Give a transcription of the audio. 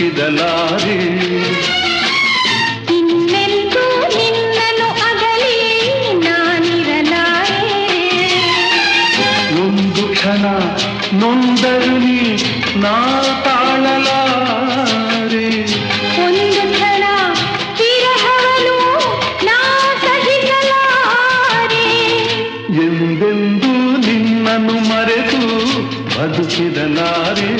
ಬದುಕಿದಲಾರೆ. ಇನ್ನೆಂದೂ ನಿನ್ನನ್ನು ಅಗಲಿ ನಾನಿರಲಾರೆ. ಒಂದು ಕ್ಷಣ ನೊಂದರು ನೀ ನಾ ತಾಳಲಾರೆ. ಒಂದು ಕ್ಷಣ ವಿರಹವನು ನಾ ಸಹಿಸಲಾರೆ. ಎಂದೆಂದೂ ನಿನ್ನನ್ನು ಮರೆತು ಬದುಕಿದಲಾರೆ.